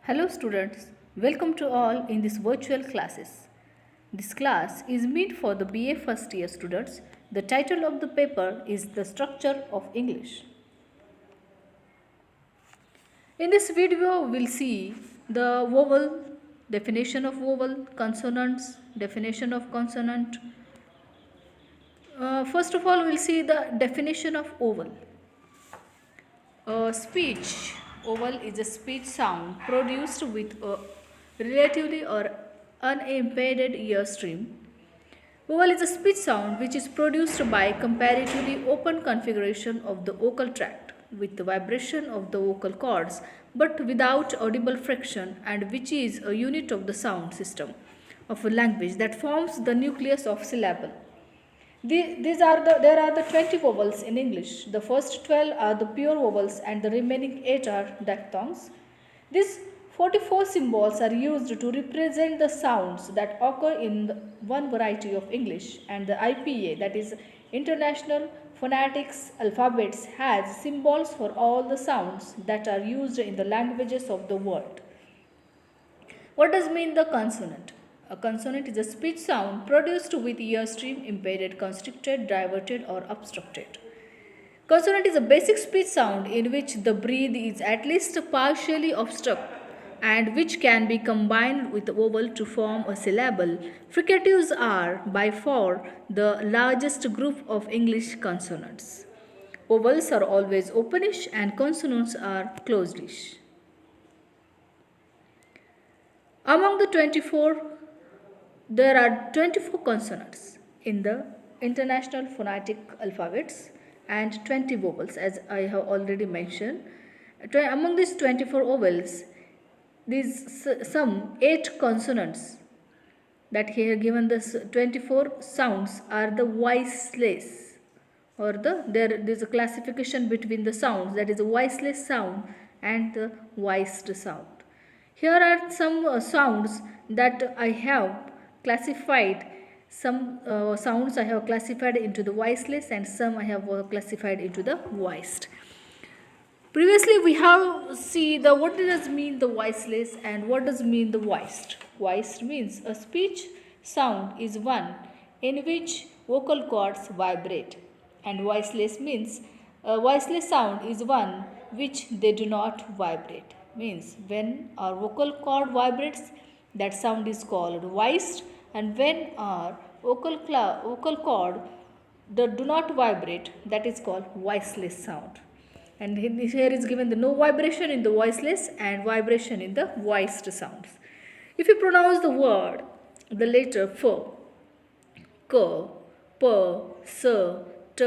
Hello students, welcome to all in this virtual classes. This class is meant for the BA first year students. The title of the paper is The Structure of English. In this video, we'll see the vowel, definition of vowel, consonants, definition of consonant. First of all, we'll see the definition of vowel. Speech. Vowel is a speech sound produced with a relatively or unimpeded ear stream. Vowel is a speech sound which is produced by comparatively open configuration of the vocal tract with the vibration of the vocal cords but without audible friction, and which is a unit of the sound system of a language that forms the nucleus of syllable. There are the 20 vowels in English. The first 12 are the pure vowels and the remaining 8 are diphthongs. These 44 symbols are used to represent the sounds that occur in one variety of English, and the IPA, that is International Phonetics Alphabets, has symbols for all the sounds that are used in the languages of the world. What does mean the consonant? A consonant is a speech sound produced with ear stream impeded, constricted, diverted or obstructed. Consonant is a basic speech sound in which the breath is at least partially obstructed and which can be combined with vowel to form a syllable. Fricatives are by far the largest group of English consonants. Vowels are always openish and consonants are closedish. Among the 24, there are 24 consonants in the International Phonetic Alphabets and 20 vowels, as I have already mentioned. Among these 24 vowels, these some 8 consonants that here given this 24 sounds are the voiceless, or there is a classification between the sounds, that is a voiceless sound and the voiced sound. Here are some sounds that I have classified. Some sounds I have classified into the voiceless and some I have classified into the voiced. Previously we have seen the what does mean the voiceless and what does mean the voiced. Voiced means a speech sound is one in which vocal cords vibrate, and voiceless means a voiceless sound is one which they do not vibrate. Means when our vocal cord vibrates, that sound is called voiced, and when our vocal cord do not vibrate, that is called voiceless sound. And here is given the no vibration in the voiceless and vibration in the voiced sounds. If you pronounce the word, the letter f, k, p, s, t,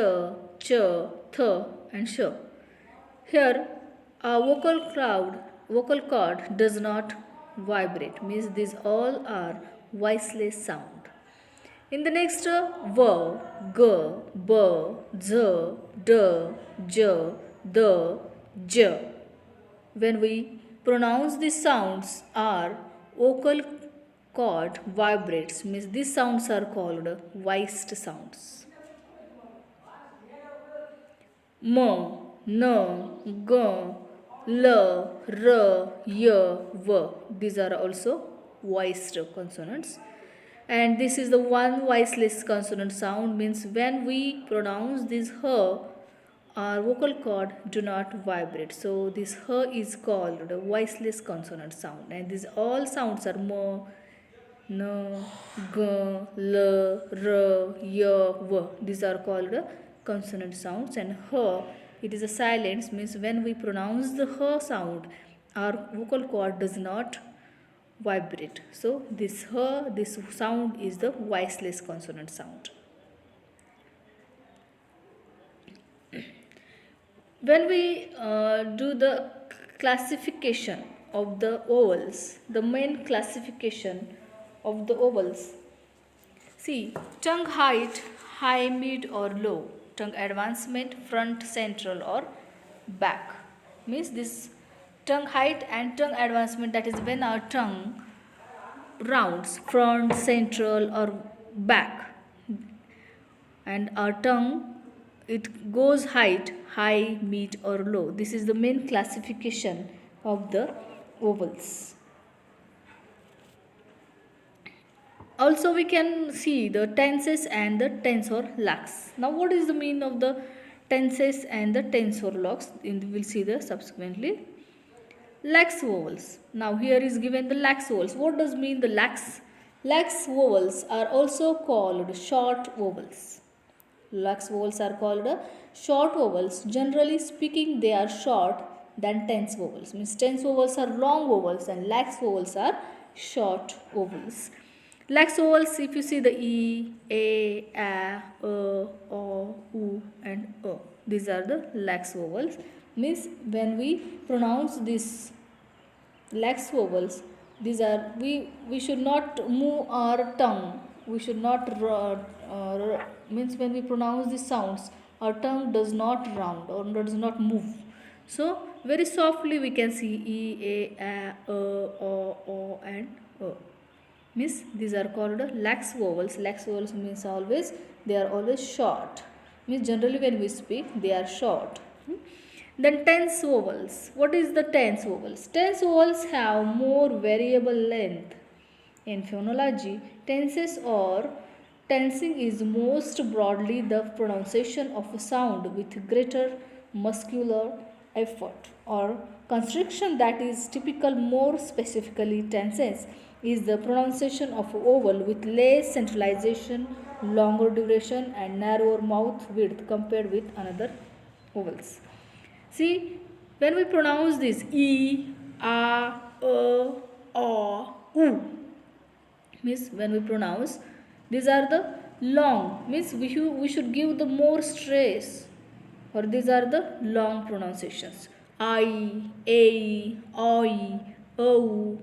ch, th and sh, here our vocal cord does not vibrate, means these all are voiceless sound. In the next v, g, b, z, d, j, d, j. When we pronounce these sounds, our vocal cord vibrates, means these sounds are called voiced sounds. M, n, g, l, r, y, v. These are also voiced consonants. And this is the one voiceless consonant sound, means when we pronounce this h, our vocal cord do not vibrate. So this h is called a voiceless consonant sound. And these all sounds are m, n, g, l, r, y, v. These are called consonant sounds. And h, it is a silence, means when we pronounce the h sound, our vocal cord does not vibrate. So this sound is the voiceless consonant sound. When we do the classification of the vowels, the main classification of the vowels, see, tongue height, high, mid or low, tongue advancement, front, central or back, means this tongue height and tongue advancement, that is when our tongue rounds front, central or back, and our tongue it goes height, high, mid or low. This is the main classification of the vowels. Also we can see the tenses and the tensor lacs. Now what is the meaning of the tenses and the tensor lacs? We'll see the subsequently. Lax vowels. Now here is given the lax vowels. What does mean the lax? Lax vowels are also called short vowels. Lax vowels are called short vowels. Generally speaking, they are short than tense vowels. Means tense vowels are long vowels and lax vowels are short vowels. Lax vowels, if you see the e, a, o, u and o. These are the lax vowels. Means when we pronounce these lax vowels, these are we should not move our tongue. We should not means when we pronounce these sounds, our tongue does not round or does not move. So very softly we can see e, a, o and o. Means these are called lax vowels. Lax vowels means always they are always short. Means generally when we speak they are short. Then tense vowels. What is the tense vowels? Tense vowels have more variable length. In phonology, tenses or tensing is most broadly the pronunciation of a sound with greater muscular effort or constriction that is typical. More specifically, tenses is the pronunciation of a vowel with less centralization, longer duration and narrower mouth width compared with another vowels. See, when we pronounce this e, a, o, u, means when we pronounce, these are the long, means we should give the more stress, or these are the long pronunciations. I, a, oi, o,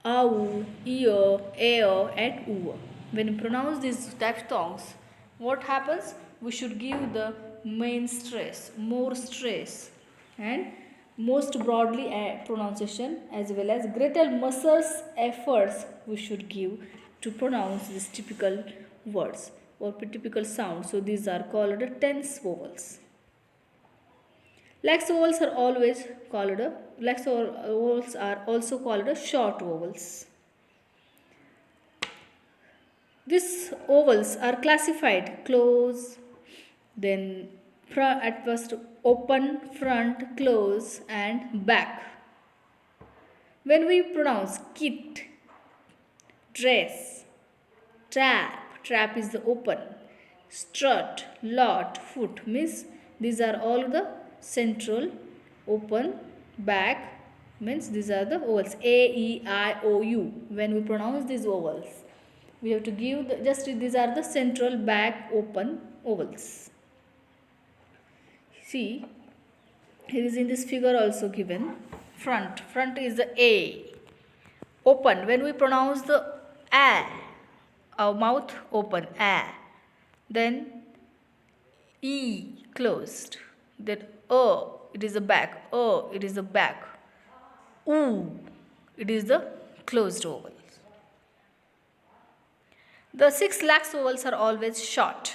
au, eo, eo, and u. When we pronounce these diphthongs, what happens? We should give the main stress, more stress, and most broadly pronunciation as well as greater muscles efforts we should give to pronounce these typical words or typical sounds. So these are called tense vowels. Lax vowels are always called lax vowels are also called short vowels. These vowels are classified close, then at first open, front, close, and back. When we pronounce kit, dress, trap is the open, strut, lot, foot, means these are all the central, open, back, means these are the vowels a, e, I, o, u. When we pronounce these vowels, we have to give these are the central, back, open vowels. See, here is in this figure also given front is the a, open. When we pronounce the a, our mouth open, a, then e closed, then o, it is the back, o, it is the back, u, it is the closed vowel. The 6 lax vowels are always short,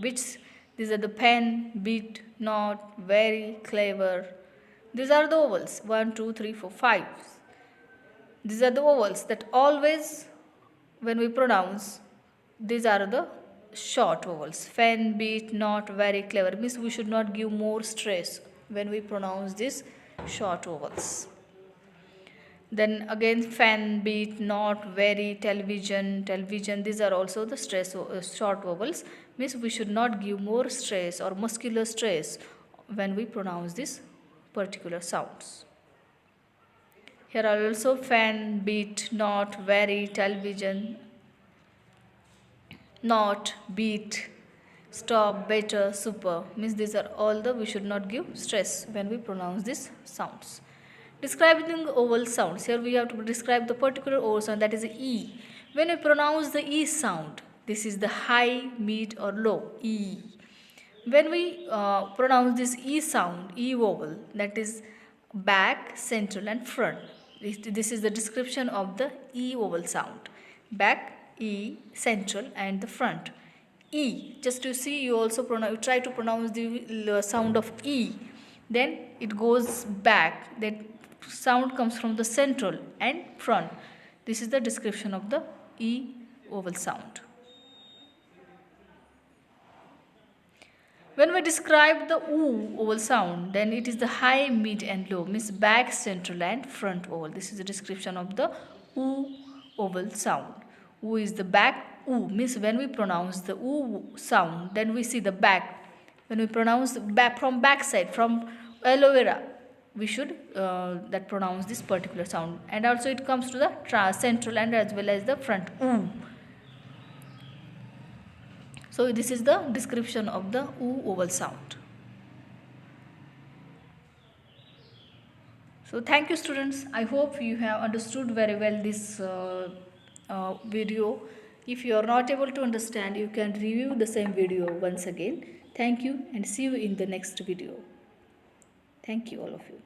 which these are the pen, bit, not, very, clever. These are the vowels 1, 2, 3, 4, 5. These are the vowels that always when we pronounce, these are the short vowels. Fen, beat, not, very, clever. Means we should not give more stress when we pronounce these short vowels. Then again fan, beat, not, very, television. These are also the short vowels. Means we should not give more stress or muscular stress when we pronounce these particular sounds. Here are also fan, beat, not, very, television, not, beat, stop, better, super. Means these are all the we should not give stress when we pronounce these sounds. Describing vowel sounds. Here we have to describe the particular vowel sound, that is E. When we pronounce the E sound, this is the high, mid or low, E. When we pronounce this E sound, E vowel, that is back, central and front. This is the description of the E vowel sound. Back, E, central and the front. E, just to see, you also try to pronounce the sound of E. Then it goes back. Then sound comes from the central and front. This is the description of the E vowel sound. When we describe the oo vowel sound, then it is the high, mid and low, means back, central and front vowel. This is the description of the oo vowel sound. Oo is the back, oo means when we pronounce the oo sound, then we see the back. When we pronounce back from back side, from aloe vera, we should that pronounce this particular sound. And also it comes to the central and as well as the front, oo. So this is the description of the oo vowel sound. So thank you students. I hope you have understood very well this video. If you are not able to understand, you can review the same video once again. Thank you and see you in the next video. Thank you all of you.